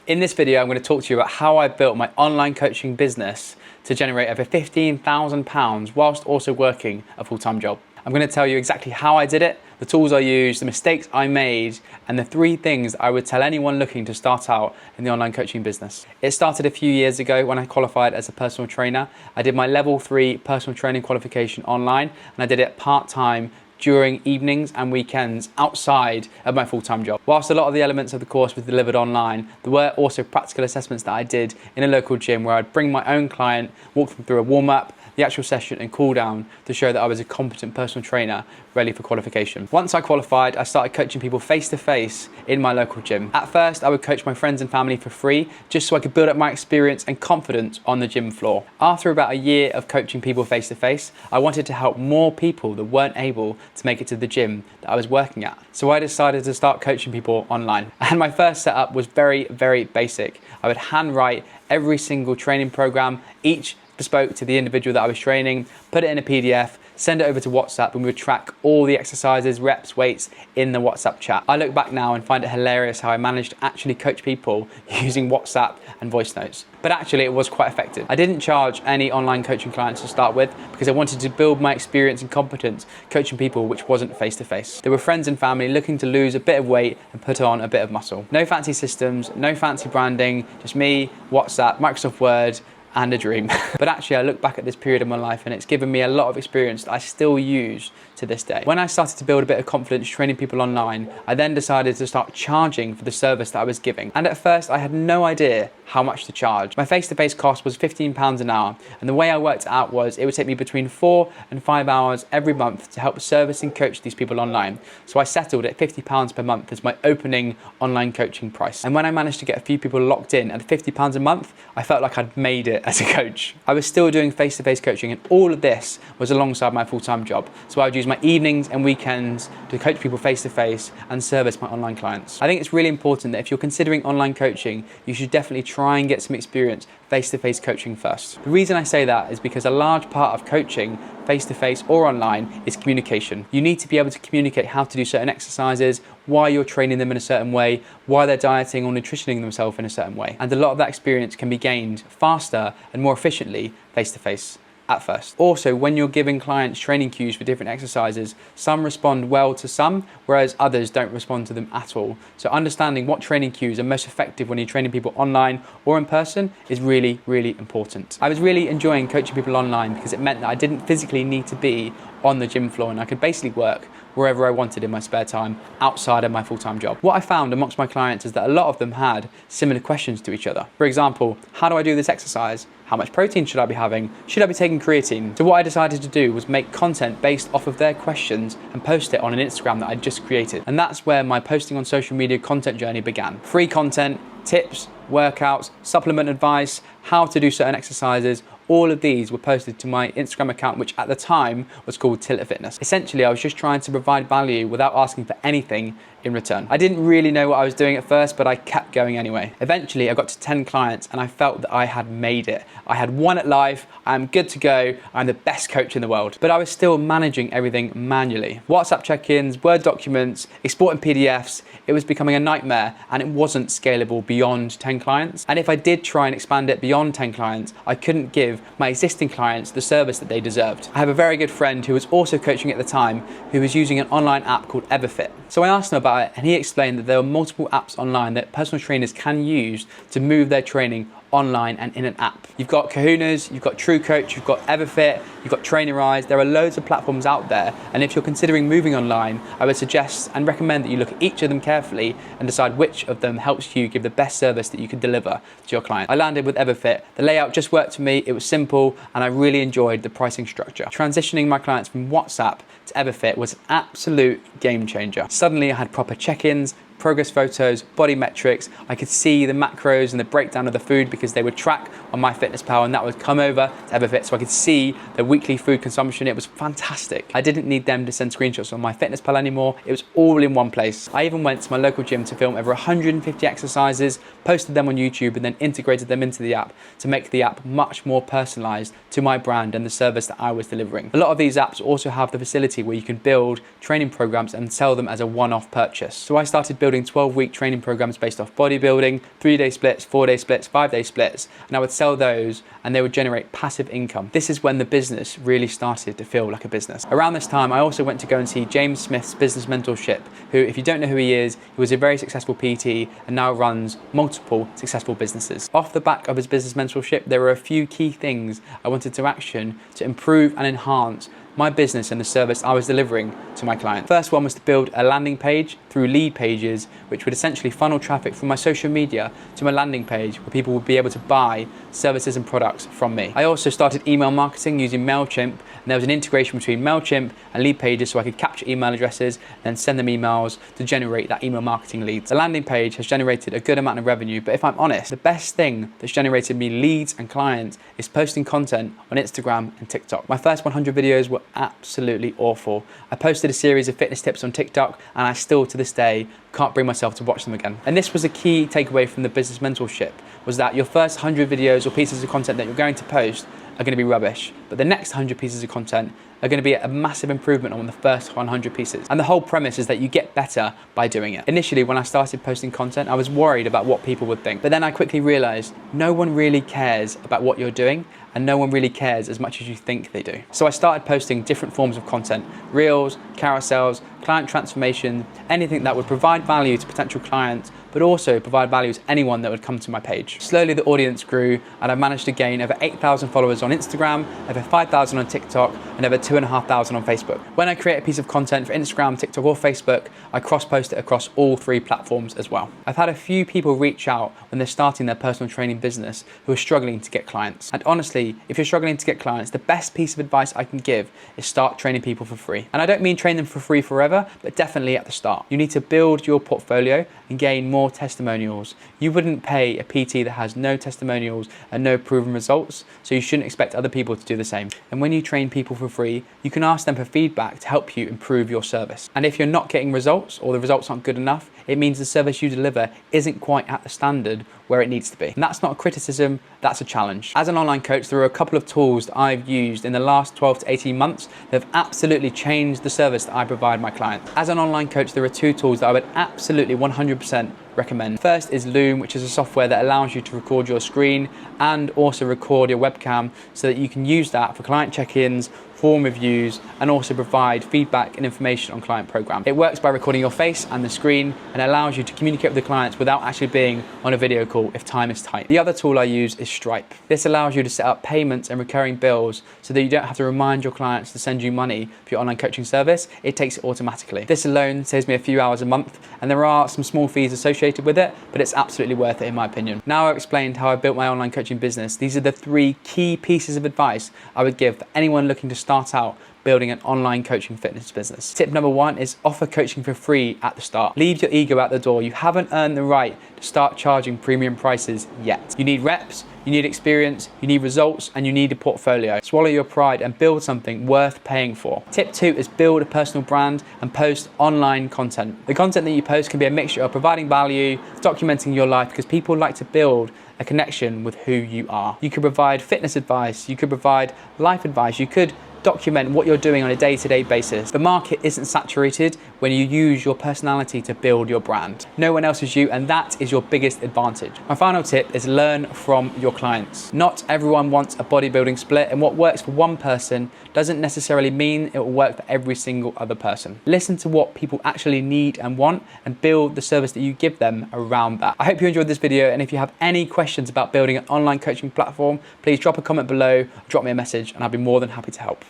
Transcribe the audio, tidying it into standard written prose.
In this video, I'm going to talk to you about how I built my online coaching business to generate over £15,000 whilst also working a full-time job. I'm going to tell you exactly how I did it, the tools I used, the mistakes I made, and the 3 things I would tell anyone looking to start out in the online coaching business. It started a few years ago when I qualified as a personal trainer. I did my level 3 personal training qualification online, and I did it part-time during evenings and weekends outside of my full-time job. Whilst a lot of the elements of the course was delivered online, there were also practical assessments that I did in a local gym where I'd bring my own client, walk them through a warm-up, the actual session and cool down to show that I was a competent personal trainer ready for qualification. Once I qualified, I started coaching people face-to-face in my local gym. At first, I would coach my friends and family for free just so I could build up my experience and confidence on the gym floor. After about a year of coaching people face-to-face, I wanted to help more people that weren't able to make it to the gym that I was working at. So I decided to start coaching people online. And my first setup was very, very basic. I would handwrite every single training program, each bespoke to the individual that I was training, put it in a PDF, send it over to WhatsApp, and we would track all the exercises, reps, weights in the WhatsApp chat. I look back now and find it hilarious how I managed to actually coach people using WhatsApp and voice notes. But actually it was quite effective. I didn't charge any online coaching clients to start with because I wanted to build my experience and competence coaching people which wasn't face-to-face. There were friends and family looking to lose a bit of weight and put on a bit of muscle. No fancy systems, no fancy branding, just me, WhatsApp, Microsoft Word, and a dream. But actually I look back at this period of my life and it's given me a lot of experience that I still use to this day. When I started to build a bit of confidence training people online, I then decided to start charging for the service that I was giving. And at first I had no idea how much to charge. My face-to-face cost was £15 an hour, and the way I worked it out was it would take me between 4 and 5 hours every month to help service and coach these people online. So I settled at £50 per month as my opening online coaching price. And when I managed to get a few people locked in at £50 a month, I felt like I'd made it as a coach. I was still doing face-to-face coaching, and all of this was alongside my full-time job. So I would use my evenings and weekends to coach people face-to-face and service my online clients. I think it's really important that if you're considering online coaching, you should definitely try and get some experience face-to-face coaching first. The reason I say that is because a large part of coaching face-to-face or online is communication. You need to be able to communicate how to do certain exercises, why you're training them in a certain way, why they're dieting or nutritioning themselves in a certain way. And a lot of that experience can be gained faster and more efficiently face-to-face at first. Also, when you're giving clients training cues for different exercises, some respond well to some, whereas others don't respond to them at all. So understanding what training cues are most effective when you're training people online or in person is really, really important. I was really enjoying coaching people online because it meant that I didn't physically need to be on the gym floor and I could basically work wherever I wanted in my spare time outside of my full-time job. What I found amongst my clients is that a lot of them had similar questions to each other. For example, how do I do this exercise? How much protein should I be having? Should I be taking creatine? So what I decided to do was make content based off of their questions and post it on an Instagram that I'd just created. And that's where my posting on social media content journey began. Free content, tips, workouts, supplement advice, how to do certain exercises, all of these were posted to my Instagram account, which at the time was called Tilted Fitness. Essentially, I was just trying to provide value without asking for anything in return. I didn't really know what I was doing at first, but I kept going anyway. Eventually, I got to 10 clients and I felt that I had made it. I had won at life, I'm good to go, I'm the best coach in the world. But I was still managing everything manually. WhatsApp check-ins, Word documents, exporting PDFs, it was becoming a nightmare and it wasn't scalable beyond 10 clients. And if I did try and expand it beyond 10 clients, I couldn't give my existing clients the service that they deserved. I have a very good friend who was also coaching at the time who was using an online app called Everfit. So I asked him about it and he explained that there are multiple apps online that personal trainers can use to move their training online and in an app. You've got Kahunas, you've got True Coach, you've got Everfit, you've got Trainerize. There are loads of platforms out there, and if you're considering moving online, I would suggest and recommend that you look at each of them carefully and decide which of them helps you give the best service that you can deliver to your client. I landed with Everfit. The layout just worked for me, it was simple, and I really enjoyed the pricing structure. Transitioning my clients from WhatsApp to Everfit was an absolute game changer. Suddenly I had proper check-ins, progress photos, body metrics. I could see the macros and the breakdown of the food because they would track on MyFitnessPal, and that would come over to Everfit so I could see the weekly food consumption. It was fantastic. I didn't need them to send screenshots on MyFitnessPal anymore. It was all in one place. I even went to my local gym to film over 150 exercises, posted them on YouTube, and then integrated them into the app to make the app much more personalized to my brand and the service that I was delivering. A lot of these apps also have the facility where you can build training programs and sell them as a one-off purchase. So I started building building 12-week training programs based off bodybuilding, 3-day splits, 4-day splits, 5-day splits, and I would sell those and they would generate passive income. This is when the business really started to feel like a business. Around this time, I also went to go and see James Smith's business mentorship, who, if you don't know who he is, he was a very successful PT and now runs multiple successful businesses. Off the back of his business mentorship, there were a few key things I wanted to action to improve and enhance my business and the service I was delivering to my client. First one was to build a landing page through lead pages, which would essentially funnel traffic from my social media to my landing page where people would be able to buy services and products from me. I also started email marketing using MailChimp, and there was an integration between MailChimp and lead pages so I could capture email addresses and then send them emails to generate that email marketing leads. The landing page has generated a good amount of revenue, but if I'm honest, the best thing that's generated me leads and clients is posting content on Instagram and TikTok. My first 100 videos were absolutely awful. I posted a series of fitness tips on TikTok and I still to this day can't bring myself to watch them again. And this was a key takeaway from the business mentorship, was that your first 100 videos or pieces of content that you're going to post are going to be rubbish, but the next 100 pieces of content are going to be a massive improvement on the first 100 pieces. And the whole premise is that you get better by doing it. Initially, when I started posting content, I was worried about what people would think, but then I quickly realized no one really cares about what you're doing, and no one really cares as much as you think they do. So I started posting different forms of content: reels, carousels, client transformation, anything that would provide value to potential clients, but also provide value to anyone that would come to my page. Slowly the audience grew and I managed to gain over 8,000 followers on Instagram, over 5,000 on TikTok, and over 2,500 on Facebook. When I create a piece of content for Instagram, TikTok, or Facebook, I cross-post it across all 3 platforms as well. I've had a few people reach out when they're starting their personal training business who are struggling to get clients. And honestly, if you're struggling to get clients, the best piece of advice I can give is start training people for free. And I don't mean train them for free forever, but definitely at the start. You need to build your portfolio and gain more testimonials. You wouldn't pay a PT that has no testimonials and no proven results, so you shouldn't expect other people to do the same. And when you train people for free, you can ask them for feedback to help you improve your service. And if you're not getting results or the results aren't good enough, it means the service you deliver isn't quite at the standard where it needs to be. And that's not a criticism, that's a challenge. As an online coach, there are a couple of tools that I've used in the last 12 to 18 months that have absolutely changed the service that I provide my clients. As an online coach, there are 2 tools that I would absolutely 100% recommend. First is Loom, which is a software that allows you to record your screen and also record your webcam so that you can use that for client check-ins, form reviews, and also provide feedback and information on client program. It works by recording your face and the screen and allows you to communicate with the clients without actually being on a video call if time is tight. The other tool I use is Stripe. This allows you to set up payments and recurring bills so that you don't have to remind your clients to send you money for your online coaching service. It takes it automatically. This alone saves me a few hours a month, and there are some small fees associated with it, but it's absolutely worth it in my opinion. Now I've explained how I built my online coaching business, these are the 3 key pieces of advice I would give for anyone looking to start out building an online coaching fitness business. Tip number 1 is offer coaching for free at the start. Leave your ego out the door. You haven't earned the right to start charging premium prices yet. You need reps, you need experience, you need results, and you need a portfolio. Swallow your pride and build something worth paying for. Tip 2 is build a personal brand and post online content. The content that you post can be a mixture of providing value, documenting your life, because people like to build a connection with who you are. You could provide fitness advice, you could provide life advice, you could document what you're doing on a day-to-day basis. The market isn't saturated when you use your personality to build your brand. No one else is you, and that is your biggest advantage. My final tip is learn from your clients. Not everyone wants a bodybuilding split, and what works for one person doesn't necessarily mean it will work for every single other person. Listen to what people actually need and want and build the service that you give them around that. I hope you enjoyed this video, and if you have any questions about building an online coaching platform, please drop a comment below, drop me a message, and I'll be more than happy to help.